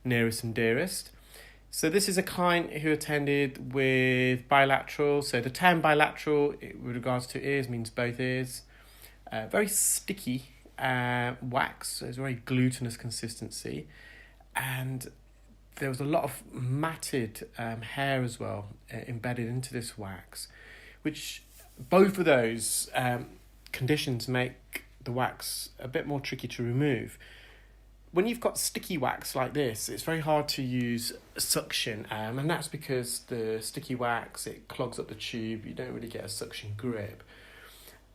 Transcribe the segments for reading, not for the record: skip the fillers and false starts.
nearest and dearest. So this is a client who attended with bilateral. So the term bilateral with regards to ears means both ears. Very sticky wax, so it's very glutinous consistency. And there was a lot of matted hair as well embedded into this wax, which both of those conditions make the wax a bit more tricky to remove. When you've got sticky wax like this, it's very hard to use suction, and that's because the sticky wax, it clogs up the tube, you don't really get a suction grip.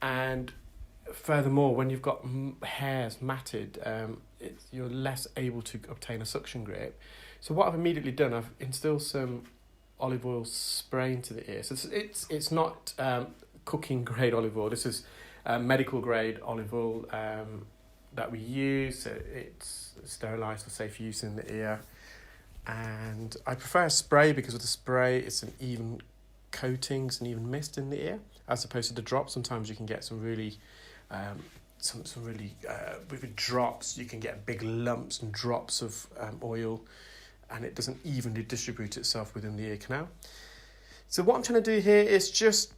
And furthermore, when you've got hairs matted, you're less able to obtain a suction grip. So what I've immediately done, I've instilled some olive oil spray into the ear. So it's not cooking grade olive oil, this is medical grade olive oil that we use. So it's sterilised for safe use in the ear, and I prefer a spray because with the spray it's an even coatings and even mist in the ear as opposed to the drops. Sometimes you can get some really with drops you can get big lumps and drops of oil, and it doesn't evenly distribute itself within the ear canal. So what I'm trying to do here is just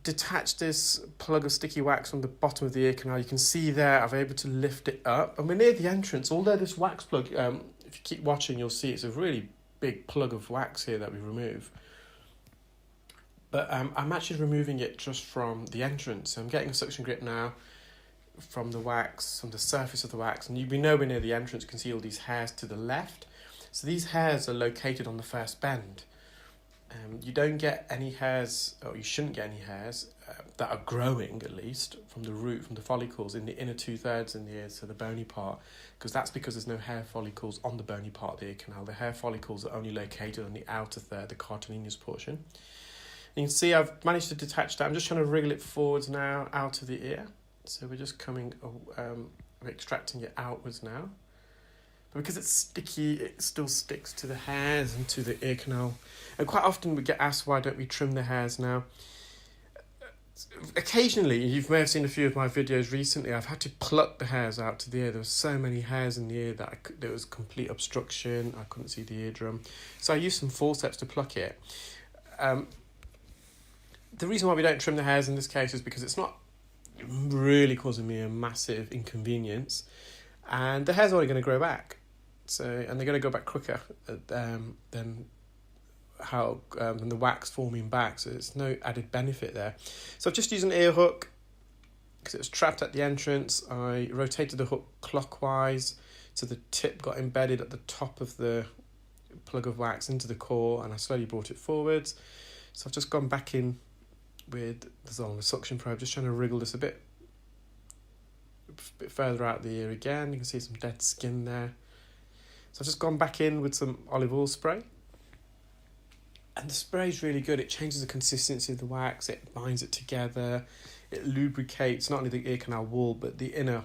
detach this plug of sticky wax from the bottom of the ear canal. You can see there I've able to lift it up, and we're near the entrance. Although this wax plug, if you keep watching you'll see it's a really big plug of wax here that we remove, but I'm actually removing it just from the entrance. So I'm getting a suction grip now from the wax, from the surface of the wax, and we know we're near the entrance. You can see all these hairs to the left. So these hairs are located on the first bend. You don't get any hairs, or you shouldn't get any hairs that are growing, at least, from the root, from the follicles in the inner 2/3 in the ear, so the bony part, because there's no hair follicles on the bony part of the ear canal. The hair follicles are only located on the outer third, the cartilaginous portion. And you can see I've managed to detach that. I'm just trying to wriggle it forwards now out of the ear. So we're just we're extracting it outwards now. But because it's sticky, it still sticks to the hairs and to the ear canal. And quite often we get asked, why don't we trim the hairs now? Occasionally, you may have seen a few of my videos recently, I've had to pluck the hairs out to the ear. There were so many hairs in the ear that there was complete obstruction. I couldn't see the eardrum. So I used some forceps to pluck it. The reason why we don't trim the hairs in this case is because it's not really causing me a massive inconvenience, and the hair's only going to grow back. And they're going to go back quicker than the wax forming back, so there's no added benefit there. So I've just used an ear hook because it was trapped at the entrance. I rotated the hook clockwise so the tip got embedded at the top of the plug of wax into the core, and I slowly brought it forwards. So I've just gone back in with the suction probe, just trying to wriggle this a bit further out the ear again. You can see some dead skin there. So I've just gone back in with some olive oil spray. And the spray is really good. It changes the consistency of the wax, it binds it together, it lubricates not only the ear canal wall but the inner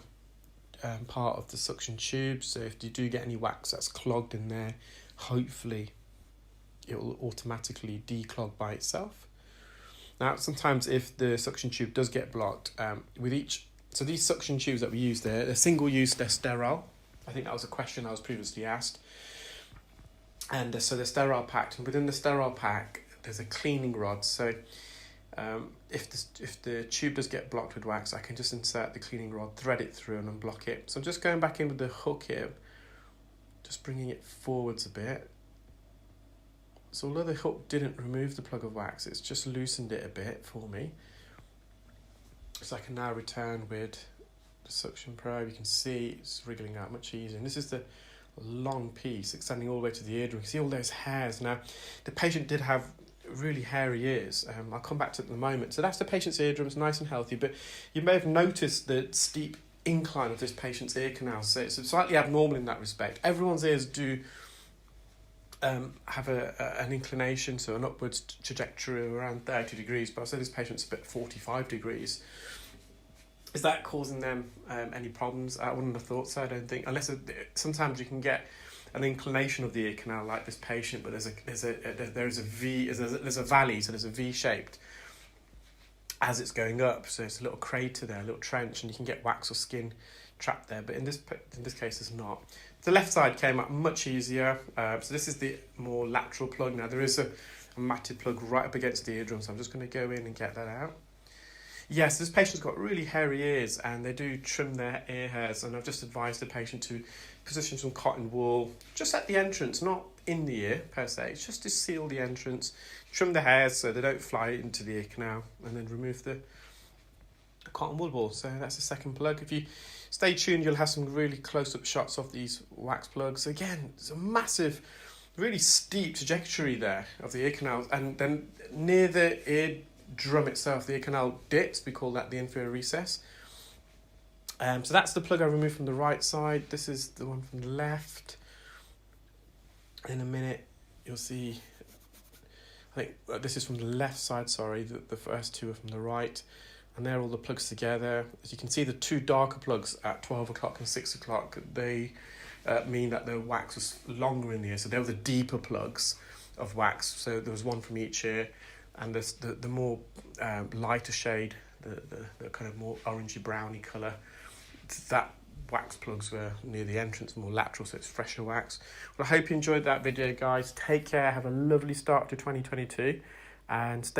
part of the suction tube. So if you do get any wax that's clogged in there, hopefully it will automatically declog by itself. Now, sometimes if the suction tube does get blocked, so these suction tubes that we use there, they're single use, they're sterile. I think that was a question I was previously asked. And so they're sterile packed, and within the sterile pack, there's a cleaning rod. So if the tube does get blocked with wax, I can just insert the cleaning rod, thread it through and unblock it. So I'm just going back in with the hook here, just bringing it forwards a bit. So although the hook didn't remove the plug of wax, it's just loosened it a bit for me. So I can now return with the suction probe. You can see it's wriggling out much easier. And this is the long piece extending all the way to the eardrum. You can see all those hairs. Now, the patient did have really hairy ears. I'll come back to it in a moment. So that's the patient's eardrum. It's nice and healthy, but you may have noticed the steep incline of this patient's ear canal. So it's slightly abnormal in that respect. Everyone's ears do have an inclination, so an upwards trajectory of around 30 degrees, but I'll say this patient's about 45 degrees. Is that causing them any problems? I wouldn't have thought so, I don't think, unless sometimes you can get an inclination of the ear canal like this patient, but there's a valley, so there's a V-shaped as it's going up, so it's a little crater there, a little trench, and you can get wax or skin trapped there, but in this case there's not. The left side came up much easier. So this is the more lateral plug. Now there is a matted plug right up against the eardrum, so I'm just going to go in and get that out. Yes, this patient's got really hairy ears and they do trim their ear hairs, and I've just advised the patient to position some cotton wool just at the entrance, not in the ear per se, it's just to seal the entrance, trim the hairs so they don't fly into the ear canal, and then remove the cotton wool ball. So that's the second plug. If you stay tuned, you'll have some really close-up shots of these wax plugs. Again, it's a massive, really steep trajectory there of the ear canal, and then near the ear drum itself, the ear canal dips. We call that the inferior recess. So that's the plug I removed from the right side. This is the one from the left. In a minute, you'll see, I think this is from the left side, sorry, the first two are from the right. And they're all the plugs together. As you can see, the two darker plugs at 12 o'clock and 6 o'clock, they mean that the wax was longer in the ear. So they were the deeper plugs of wax. So there was one from each ear. And the more lighter shade, the kind of more orangey browny colour, that wax plugs were near the entrance, more lateral, so it's fresher wax. Well, I hope you enjoyed that video, guys. Take care, have a lovely start to 2022, and stay